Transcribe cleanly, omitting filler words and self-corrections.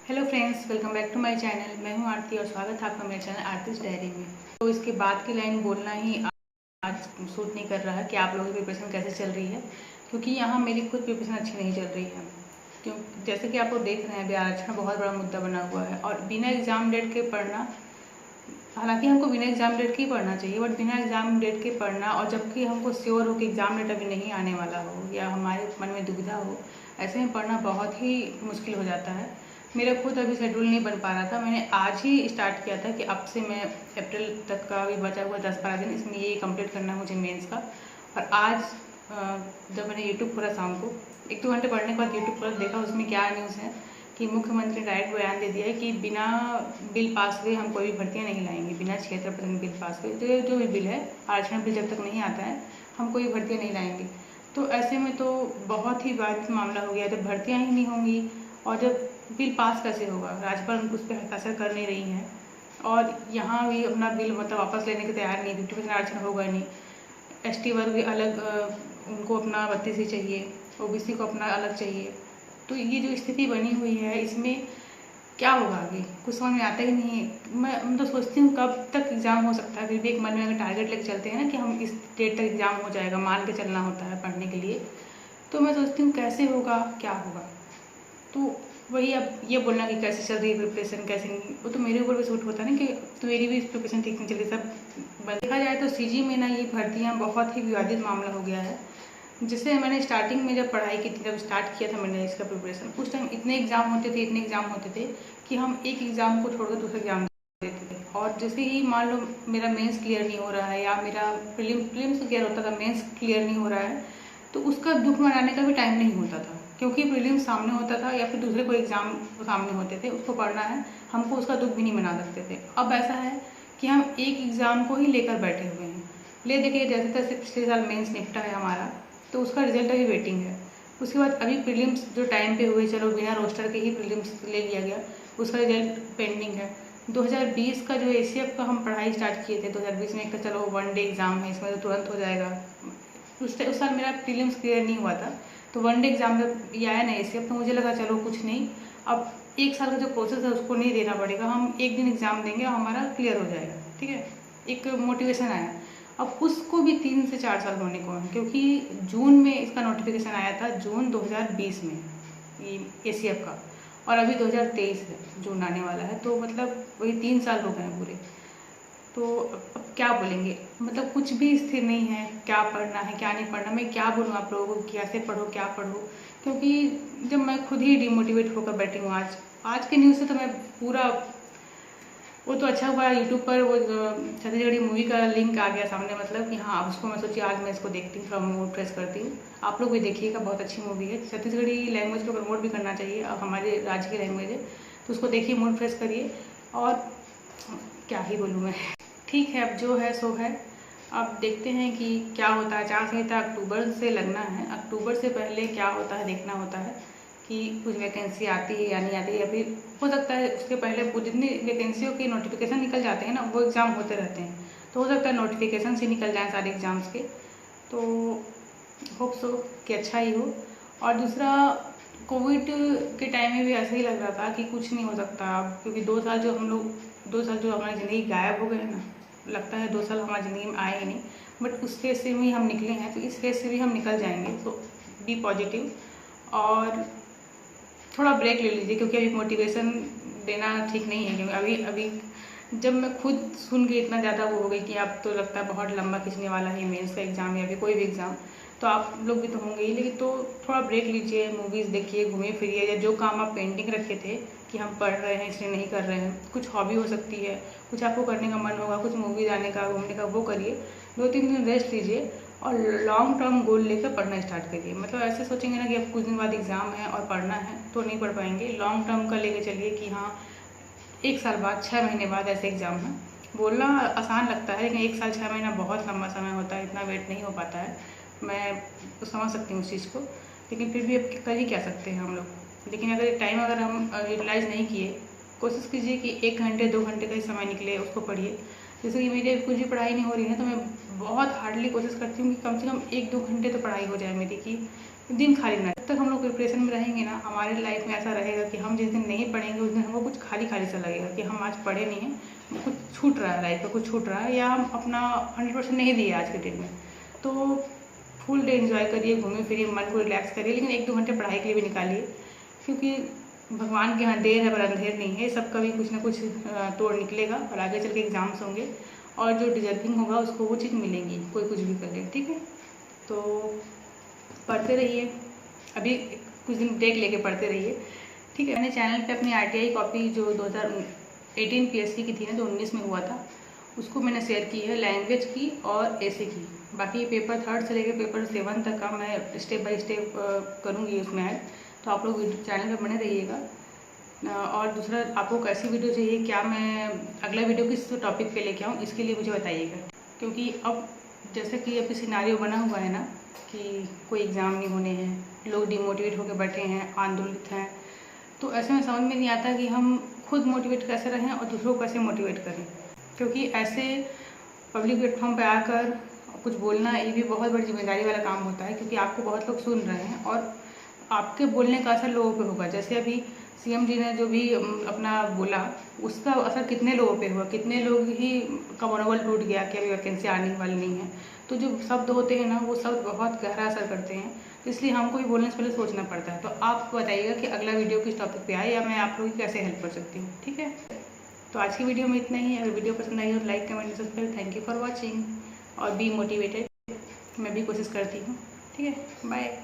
Hello friends, welcome back to my channel. मैं हूं आरती और स्वागत है आपका मेरे चैनल आरतीज डायरी में। तो इसके बाद की लाइन बोलना ही आज सूट नहीं कर रहा है कि आप लोगों की प्रिपरेशन कैसे चल रही है, क्योंकि यहाँ मेरी खुद प्रिपरेशन अच्छी नहीं चल रही है। क्यों? जैसे कि आप लोग देख रहे हैं, अभी आरक्षण बहुत बड़ा मुद्दा बना हुआ है और बिना एग्जाम डेट के पढ़ना, हालांकि हमको बिना एग्जाम डेट के ही पढ़ना चाहिए, बट बिना एग्जाम डेट के पढ़ना और जबकि हमको श्योर हो कि एग्जाम डेट अभी नहीं आने वाला हो या हमारे मन में दुविधा हो, ऐसे में पढ़ना बहुत ही मुश्किल हो जाता है। मेरा खुद अभी शेड्यूल नहीं बन पा रहा था। मैंने आज ही स्टार्ट किया था कि अब से मैं अप्रैल तक का भी बचा हुआ 10-12 दिन, इसमें ये कंप्लीट करना है मुझे मेंस का। और आज जब मैंने यूट्यूब खोला शाम को 1-2 घंटे पढ़ने के बाद यूट्यूब पर देखा, उसमें क्या न्यूज़ है कि मुख्यमंत्री ने डायरेक्ट बयान दे दिया है कि बिना बिल पास हुए हम कोई भी भर्तियाँ नहीं लाएंगे। बिना 76% बिल पास हुए जो भी बिल है, आरक्षण बिल जब तक नहीं आता है हम कोई भर्तियाँ नहीं लाएंगे। तो ऐसे में तो बहुत ही बात मामला हो गया। जब भर्तियाँ ही नहीं होंगी और जब बिल पास कैसे होगा? राज्यपाल उस पर हस्ताक्षर कर नहीं रही हैं और यहाँ भी अपना बिल मतलब वापस लेने के तैयार नहीं। 50% आरक्षण होगा नहीं। एसटी वर्ग भी अलग, उनको अपना 32 ही चाहिए, ओबीसी को अपना अलग चाहिए। तो ये जो स्थिति बनी हुई है, इसमें क्या होगा आगे कुछ समझ में आता ही नहीं है। मैं तो सोचती हूँ कब तक एग्ज़ाम हो सकता है। फिर भी एक मन में अगर टारगेट लेके चलते हैं ना कि हम इस डेट तक एग्ज़ाम हो जाएगा, मान के चलना होता है पढ़ने के लिए, तो मैं सोचती हूँ कैसे होगा, क्या होगा। तो वही अब ये बोलना कि कैसे चल रही है प्रिपरेशन, कैसे नहीं, वो तो मेरे ऊपर भी सूट होता है ना कि तो मेरी भी प्रिपरेशन ठीक नहीं चल रही। सब देखा जाए तो सीजी में ना ये भर्तियाँ बहुत ही विवादित मामला हो गया है। जिससे मैंने स्टार्टिंग में जब पढ़ाई की थी, जब स्टार्ट किया था मैंने इसका प्रिपरेशन, उस टाइम इतने एग्ज़ाम होते थे कि हम एक एग्ज़ाम को छोड़कर दूसरे एग्ज़ाम देते थे। और जैसे ही मान लो मेरा मेंस क्लियर नहीं हो रहा है या मेरा प्रीलिम्स क्लियर होता था, मेंस क्लियर नहीं हो रहा है, तो उसका दुख मनाने का भी टाइम नहीं होता था, क्योंकि प्रीलिम्स सामने होता था या फिर दूसरे कोई एग्ज़ाम सामने होते थे, उसको पढ़ना है, हमको उसका दुख भी नहीं मना सकते थे। अब ऐसा है कि हम एक एग्ज़ाम को ही लेकर बैठे हुए हैं। ले देखिए, जैसे तैसे पिछले साल मेंस निपटा है हमारा, तो उसका रिजल्ट अभी वेटिंग है। उसके बाद अभी प्रीलिम्स जो टाइम पे हुए, चलो बिना रोस्टर के ही प्रीलिम्स ले लिया गया, उसका रिजल्ट पेंडिंग है। 2020 का जो एसीएफ का हम पढ़ाई स्टार्ट किए थे 2020 में, एक चलो 1 डे एग्ज़ाम है, इसमें तो तुरंत हो जाएगा। उस साल मेरा प्रीलिम्स क्लियर नहीं हुआ था, तो 1 डे एग्ज़ाम जब ये आया ना एसीएफ, तो मुझे लगा चलो कुछ नहीं, अब 1 साल का जो प्रोसेस है उसको नहीं देना पड़ेगा, हम 1 दिन एग्ज़ाम देंगे और हमारा क्लियर हो जाएगा। ठीक है, एक मोटिवेशन आया। अब उसको भी 3 से 4 साल होने को हैं, क्योंकि जून में इसका नोटिफिकेशन आया था, जून 2020 में ये एसीएफ का, और अभी 2023 है, जून आने वाला है, तो मतलब वही 3 साल हो गए हैं पूरे। तो अब क्या बोलेंगे, मतलब कुछ भी स्थिर नहीं है, क्या पढ़ना है क्या नहीं पढ़ना। मैं क्या बोलूँ आप लोगों को, कैसे पढ़ो क्या पढ़ो, क्योंकि जब मैं खुद ही डिमोटिवेट होकर बैठी हूँ। आज के न्यूज़ से तो मैं पूरा, वो तो अच्छा हुआ यूट्यूब पर वो छत्तीसगढ़ी मूवी का लिंक आ गया सामने, मतलब कि हाँ, अब उसको मैं सोची आज मैं इसको देखती हूँ, थोड़ा मूड फ्रेश करती हूँ। आप लोग भी देखिएगा, बहुत अच्छी मूवी है। छत्तीसगढ़ी लैंग्वेज को प्रमोट भी करना चाहिए, अब हमारे राज्य की लैंग्वेज है, तो उसको देखिए, मूड फ्रेश करिए। और क्या ही बोलूँ मैं, ठीक है, अब जो है सो है। अब देखते हैं कि क्या होता है। आचार संहिता अक्टूबर से लगना है, अक्टूबर से पहले क्या होता है देखना होता है कि कुछ वैकेंसी आती है या नहीं आती है, या फिर हो सकता है उसके पहले जितनी वैकेंसियों के नोटिफिकेशन निकल जाते हैं ना, वो एग्ज़ाम होते रहते हैं, तो हो सकता है नोटिफिकेशन से निकल जाएँ सारे एग्ज़ाम्स के। तो होप सो कि अच्छा ही हो। और दूसरा, कोविड के टाइम में भी ऐसा ही लग रहा था कि कुछ नहीं हो सकता, क्योंकि 2 साल जो हमारी ज़िंदगी गायब हो गए ना, लगता है 2 साल हमारी ज़िंदगी में आए ही नहीं, बट उस फेज से भी हम निकले हैं, तो इस फेज से भी हम निकल जाएंगे। तो बी पॉजिटिव और थोड़ा ब्रेक ले लीजिए, क्योंकि अभी मोटिवेशन देना ठीक नहीं है। क्योंकि अभी जब मैं खुद सुन के इतना ज़्यादा वो हो गई कि अब तो लगता है बहुत लंबा खिंचने वाला है मेंस का एग्ज़ाम या फिर कोई भी एग्ज़ाम, तो आप लोग भी तो होंगे ही। लेकिन तो थोड़ा ब्रेक लीजिए, मूवीज़ देखिए, घूमिए फिरिए, या जो काम आप पेंडिंग रखे थे कि हम पढ़ रहे हैं इसलिए नहीं कर रहे हैं, कुछ हॉबी हो सकती है, कुछ आपको करने का मन होगा, कुछ मूवी जाने का, घूमने का, वो करिए। 2-3 दिन रेस्ट लीजिए और लॉन्ग टर्म गोल लेकर पढ़ना स्टार्ट करिए। मतलब ऐसे सोचेंगे ना कि अब कुछ दिन बाद एग्ज़ाम है और पढ़ना है, तो नहीं पढ़ पाएंगे। लॉन्ग टर्म का लेके चलिए कि हाँ, 1 साल बाद, 6 महीने बाद ऐसे एग्ज़ाम है। बोलना आसान लगता है, लेकिन 1 साल 6 महीना बहुत लंबा समय होता है, इतना वेट नहीं हो पाता है। मैं तो समझ सकती हूँ उस चीज़ को, लेकिन फिर भी अब कर ही क्या सकते हैं हम लोग। लेकिन अगर टाइम अगर हम यूटिलाइज़ नहीं किए, कोशिश कीजिए कि 1 घंटे 2 घंटे का ही समय निकले, उसको पढ़िए। जैसे कि मेरी कुछ भी पढ़ाई नहीं हो रही है, तो मैं बहुत हार्डली कोशिश करती हूँ कि कम से कम 1-2 घंटे तो पढ़ाई हो जाए मेरी, कि दिन खाली ना। जब तक हम लोग प्रिपरेशन में रहेंगे ना, हमारे लाइफ में ऐसा रहेगा कि हम जिस दिन नहीं पढ़ेंगे उस दिन हमको कुछ खाली खाली सा लगेगा कि हम आज पढ़े नहीं हैं, कुछ छूट रहा है, लाइफ का कुछ छूट रहा है, या हम अपना 100% नहीं दिए आज के डेट में। तो फुल डे एंजॉय करिए, घूमिए फिरिए, मन को रिलैक्स करिए, लेकिन 1-2 घंटे पढ़ाई के लिए भी निकालिए, क्योंकि भगवान के यहाँ देर है पर अंधेर नहीं है। सबका भी कुछ ना कुछ तोड़ निकलेगा और आगे चल के एग्ज़ाम्स होंगे और जो डिजर्विंग होगा उसको वो चीज़ मिलेंगी, कोई कुछ भी कर ले, ठीक है। तो पढ़ते रहिए, अभी कुछ दिन ब्रेक लेके पढ़ते रहिए, ठीक है। मैंने चैनल पे अपनी RTI कॉपी जो 2018 PSC की थी ना, जो 19 में हुआ था, उसको मैंने शेयर की है, लैंग्वेज की और ऐसे की। बाकी पेपर 3 से लेकर पेपर 7 तक का मैं स्टेप बाय स्टेप करूँगी उसमें ऐड, तो आप लोग चैनल पे बने रहिएगा। और दूसरा, आपको कैसी वीडियो चाहिए, क्या मैं अगला वीडियो किस टॉपिक पे लेके आऊँ, इसके लिए मुझे बताइएगा। क्योंकि अब जैसे कि अभी सिनारियो बना हुआ है ना कि कोई एग्ज़ाम नहीं होने हैं, लोग डिमोटिवेट होकर बैठे हैं, आंदोलित हैं, तो ऐसे में समझ में नहीं आता कि हम खुद मोटिवेट कैसे रहें और दूसरों को कैसे मोटिवेट करें। क्योंकि ऐसे पब्लिक प्लेटफॉर्म पे आकर कुछ बोलना ये भी बहुत बड़ी जिम्मेदारी वाला काम होता है, क्योंकि आपको बहुत लोग सुन रहे हैं और आपके बोलने का असर लोगों पे होगा। जैसे अभी CM जी ने जो भी अपना बोला, उसका असर कितने लोगों पे हुआ, कितने लोग ही का मनोबल टूट गया कि अभी वैकेंसी आने वाली नहीं है। तो जो शब्द होते हैं ना, वो शब्द बहुत गहरा असर करते हैं, तो इसलिए हमको भी बोलने से पहले सोचना पड़ता है। तो आप बताइएगा कि अगला वीडियो किस टॉपिक पे आए, या मैं आप लोगों की कैसे हेल्प कर सकती हूँ, ठीक है। तो आज की वीडियो में इतना ही। अगर वीडियो पसंद आई हो like comment subscribe. Thank you for watching और बी मोटिवेटेड। मैं भी कोशिश करती हूँ, ठीक है। बाय।